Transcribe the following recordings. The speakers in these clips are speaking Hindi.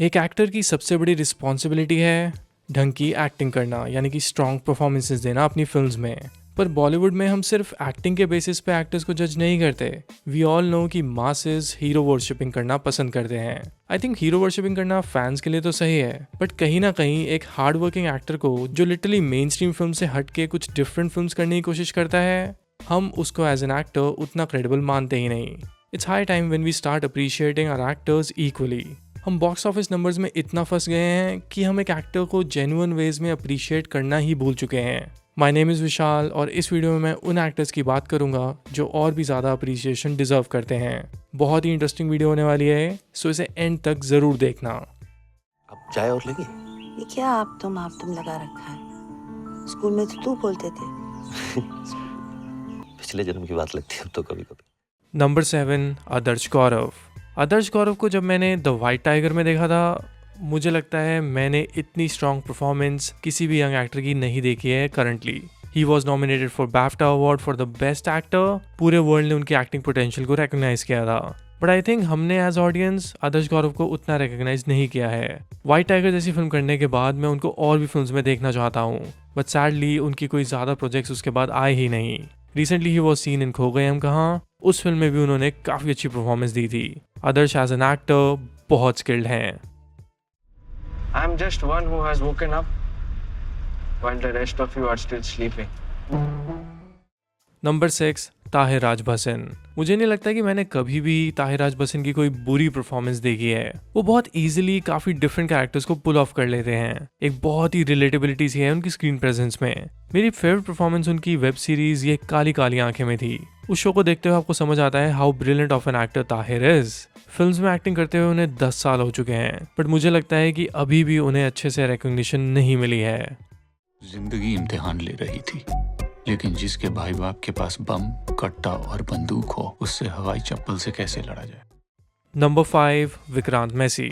एक एक्टर की सबसे बड़ी रिस्पॉन्सिबिलिटी है ढंग की एक्टिंग करना, यानी कि स्ट्रॉन्ग परफॉर्मेंसेस देना अपनी फिल्म्स में। पर बॉलीवुड में हम सिर्फ एक्टिंग के बेसिस पे एक्टर्स को जज नहीं करते। वी ऑल नो कि मासेस हीरो वर्शिपिंग करना पसंद करते हैं। आई थिंक हीरो वर्शिपिंग करना फैंस के लिए तो सही है, बट कहीं ना कहीं एक हार्ड वर्किंग एक्टर को जो लिटरली मेन स्ट्रीम फिल्म से हट के कुछ डिफरेंट फिल्म्स करने की कोशिश करता है, हम उसको एज एन एक्टर उतना क्रेडिबल मानते ही नहीं। It's high time when we start appreciating our actors equally. हम बॉक्स ऑफिस नंबर्स में इतना फंस गए हैं कि हम एक एक्टर को जेन्युइन वेज में अप्रिशिएट करना ही भूल चुके हैं। माय नेम इज़ विशाल और इस वीडियो में मैं उन एक्टर्स की बात करूंगा जो और भी ज़्यादा अप्रिसिएशन डिजर्व करते हैं। बहुत ही इंटरेस्टिंग वीडियो होने वाली है, सो इसे एंड तक ज़रूर देखना। अब चाय और लेंगे? ये क्या आप तुम लगा रखा है? स्कूल में तो तू बोलते थे। पिछले जन्म की बात लगती है अब तो कभी कभी। नंबर 7, आदर्श गौरव। आदर्श गौरव को जब मैंने द वाइट टाइगर में देखा था, मुझे लगता है मैंने इतनी स्ट्रॉन्ग परफॉर्मेंस किसी भी यंग एक्टर की नहीं देखी है currently. He was nominated for BAFTA award for the best actor. पूरे वर्ल्ड ने उनकी एक्टिंग पोटेंशियल को रिकॉग्नाइज किया था, बट आई थिंक हमने एज ऑडियंस आदर्श गौरव को उतना रिकॉग्नाइज नहीं किया है। वाइट टाइगर जैसी फिल्म करने के बाद मैं उनको और भी फिल्म्स में देखना चाहता हूँ, बट सैडली उनकी कोई ज़्यादा प्रोजेक्ट्स उसके बाद आए ही नहीं। Recently he was seen in खो गए हम कहाँ, उस फिल्म में भी उन्होंने काफ़ी अच्छी परफॉर्मेंस दी थी। आदर्श एज एन एक्टर बहुत स्किल्ड हैं। I'm just one who has woken up while the rest of you are still sleeping. Number 6, Tahir Raj Bhasin. मुझे नहीं लगता कि मैंने कभी भी ताहिर राज भसन की कोई बुरी परफॉर्मेंस देखी है। वो बहुत इजीली काफी डिफरेंट कैरेक्टर्स को पुल ऑफ कर लेते हैं। एक बहुत ही रिलेटेबिलिटी सी है उनकी स्क्रीन प्रेजेंस में। मेरी फेवरेट परफॉर्मेंस उनकी वेब सीरीज ये काली काली आंखें में थी। उस शो को देखते हुए आपको समझ आता है how brilliant of an actor Tahir is. Films में एक्टिंग करते हुए उन्हें 10 साल हो चुके हैं, बट मुझे लगता है कि अभी भी उन्हें अच्छे से रिकॉग्निशन नहीं मिली है। जिंदगी इम्तिहान ले रही थी, लेकिन जिसके भाई बाप के पास बम, कट्टा और बंदूक हो, उससे हवाई चप्पल से कैसे लड़ा जाए। Number 5, Vikrant Massey.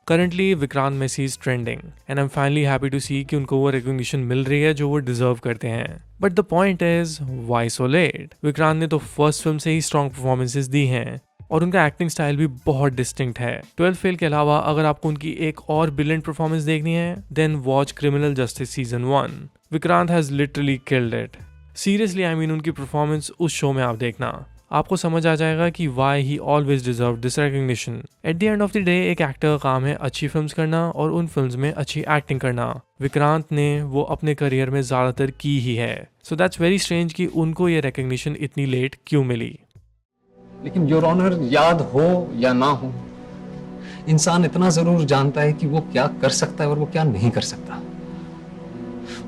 Currently Vikrant Massey is trending and I am finally happy to see कि उनको वो रिकॉग्निशन मिल रही है जो वो डिजर्व करते हैं। But the point is why so let. Vikrant ने तो फर्स्ट फिल्म से ही स्ट्रॉन्ग परफॉर्मेंसेस दी हैं और उनका एक्टिंग स्टाइल भी बहुत डिस्टिंक्ट है। 12th फेल के अलावा अगर आपको उनकी एक और ब्रिलियंट परफॉर्मेंस देखनी है, then watch criminal justice season 1। Vikrant has literally killed it. Seriously I mean उनकी परफॉर्मेंस उस शो में आप देखना, आपको समझ आ जाएगा कि why he always deserve this recognition. At the end of the day एक एक्टर का काम है अच्छी फिल्म्स करना और उन फिल्म्स में अच्छी एक्टिंग करना। विक्रांत ने वो अपने करियर में ज्यादातर की ही है। सो दैट्स वेरी स्ट्रेंज कि उनको ये रिकॉग्निशन इतनी लेट क्यों मिली। लेकिन योर ऑनर, याद हो या ना हो, इंसान इतना जरूर जानता है कि वो क्या कर सकता है और वो क्या नहीं कर सकता,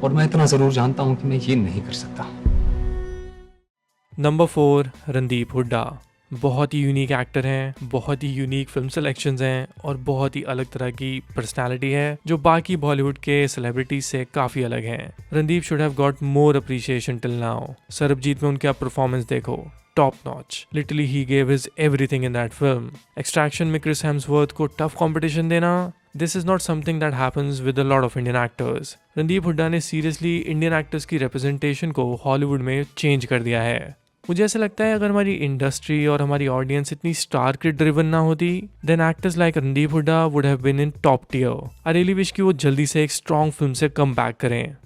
और मैं इतना जरूर जानता हूं कि मैं ये नहीं कर सकता। नंबर 4, रणदीप हुड्डा। बहुत ही यूनिक एक्टर हैं, बहुत ही यूनिक फिल्म सिलेक्शंस हैं और बहुत ही अलग तरह की पर्सनालिटी है जो बाकी बॉलीवुड के सेलिब्रिटीज से काफ़ी अलग हैं। Randeep should have got more appreciation till now. Sarabjit में उनकी आप परफॉर्मेंस देखो, top notch. Literally he gave his everything in that film. Extraction में क्रिस हेम्सवर्थ को टफ कंपटीशन देना, this is not something that happens with a lot of Indian actors. Randeep Hooda ने सीरियसली इंडियन एक्टर्स की रिप्रेजेंटेशन को हॉलीवुड में चेंज कर दिया है। मुझे ऐसा लगता है अगर हमारी इंडस्ट्री और हमारी ऑडियंस इतनी स्टार किड ड्रिवन ना होती, then actors like Randeep Hooda would have been in top tier. I really wish कि वो जल्दी से एक स्ट्रॉन्ग फिल्म से कम बैक करें।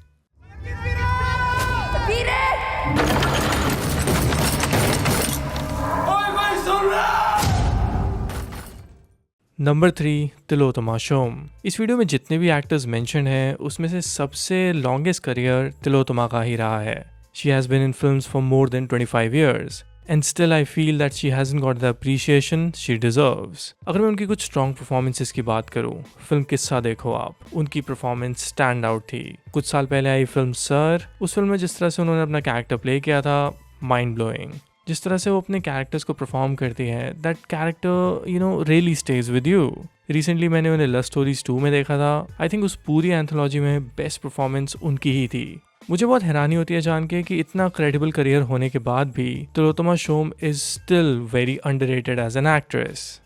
नंबर 3, तिलोत्तमा शोम। इस वीडियो में जितने भी एक्टर्स मेंशन हैं उसमें से सबसे लॉन्गेस्ट करियर तिलोत्तमा का ही रहा है। She has been in films for more than 25 years and still I feel that she hasn't got the appreciation she deserves. अगर मैं उनकी कुछ strong performances की बात करूं, फिल्म किस्सा देखो आप, उनकी परफॉर्मेंस स्टैंड आउट थी। कुछ साल पहले आई फिल्म सर, उस फिल्म में जिस तरह से उन्होंने अपना कैरेक्टर प्ले किया था, माइंड ब्लोइंग। जिस तरह से वो अपने कैरेक्टर्स को परफॉर्म करती है, that character really stage with you. Recently मैंने उन्हें लव स्टोरीज 2 में देखा था। आई थिंक उस पूरी एंथोलॉजी में बेस्ट परफॉर्मेंस उनकी ही थी। मुझे बहुत हैरानी होती है जान के कि इतना क्रेडिबल करियर होने के बाद भी Tilottama Shome is still very underrated as an actress.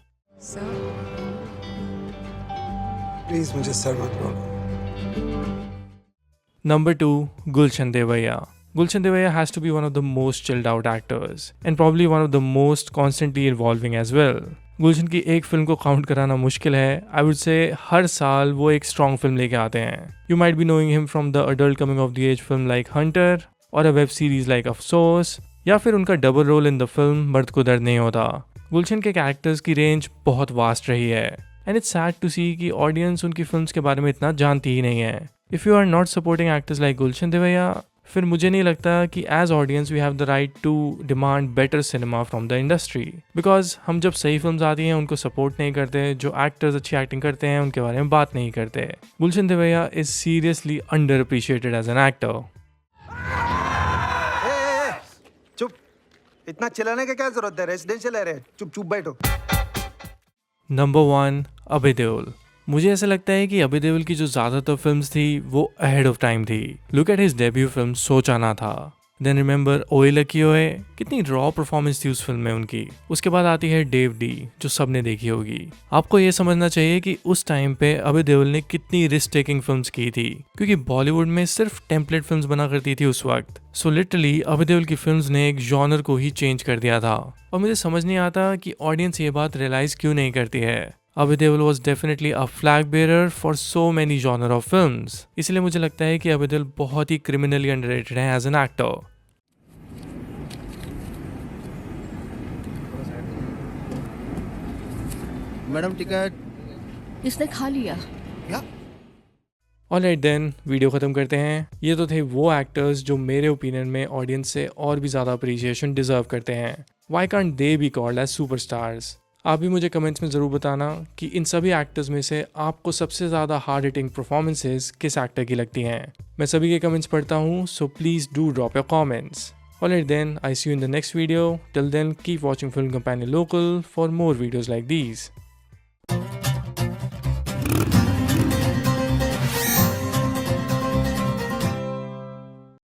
Please मुझे सर मत बोलो। Number 2, Gulshan Devaiah. Gulshan Devoya has to be one of the most chilled out actors and probably one of the most constantly evolving as well. गुलशन की एक फिल्म को काउंट कराना मुश्किल है। आई वुड से हर साल वो एक स्ट्रॉन्ग फिल्म लेके आते हैं। You might be knowing him from the adult coming of the age film like hunter और a web series like Afsos, या फिर उनका double role in the film Mard Ko दर्द नहीं होता। गुलशन के कैरेक्टर्स की रेंज बहुत वास्ट रही है and it's sad to see कि ऑडियंस उनकी फिल्म्स के बारे में इतना जानती ही नहीं है। If you are not supporting actors like Gulshan Devaiah, फिर मुझे नहीं लगता कि as audience we have the right to demand better cinema from the industry, because हम जब सही फिल्म्स आती हैं उनको सपोर्ट नहीं करते, जो एक्टर्स अच्छी एक्टिंग करते हैं उनके बारे में बात नहीं करते। Gulshan Devaiah is seriously under appreciated as an actor. चुप, इतना चिल्लाने की क्या जरूरत है? रेजिडेंशियल एरिया, चुप चुप बैठो। नंबर 1, अभय देओल। मुझे ऐसा लगता है कि अभय देओल की जो ज़्यादातर फिल्म्स थी वो अहेड ऑफ टाइम थी। Look at his debut film सोचाना था, देन रिमेंबर ओए लकी ओए, कितनी रॉ परफॉर्मेंस थी उस फिल्म में उनकी। उसके बाद आती है डेव डी, जो सबने देखी होगी। आपको ये समझना चाहिए कि उस टाइम पे अभय देओल ने कितनी रिस्क टेकिंग फिल्म्स की थी, क्योंकि बॉलीवुड में सिर्फ टेम्पलेट फिल्म्स बना करती थी उस वक्त। सो लिटरली अभय देओल की फिल्म्स ने एक जॉनर को ही चेंज कर दिया था, और मुझे समझ नहीं आता कि ऑडियंस ये बात रियलाइज क्यों नहीं करती है। Abhay Deol was definitely a flag bearer for so many genre of films, इसलिए मुझे लगता है कि अभय देओल बहुत ही क्रिमिनली अंडररेटेड है as an actor. Madam ticket इसने खा लिया। ऑलराइट देन, वीडियो ख़त्म करते हैं। ये तो थे वो एक्टर्स जो मेरे ओपिनियन में ऑडियंस से और भी ज़्यादा अप्रिसिएशन डिजर्व करते हैं। Why can't they be called as superstars? आप भी मुझे कमेंट्स में ज़रूर बताना कि इन सभी एक्टर्स में से आपको सबसे ज़्यादा हार्ड हिटिंग परफॉर्मेंसेज किस एक्टर की लगती हैं। मैं सभी के कमेंट्स पढ़ता हूँ, so please do drop your comments. Alright then, I see you in the next video. Till then, keep watching Film Companion Local for more videos like these.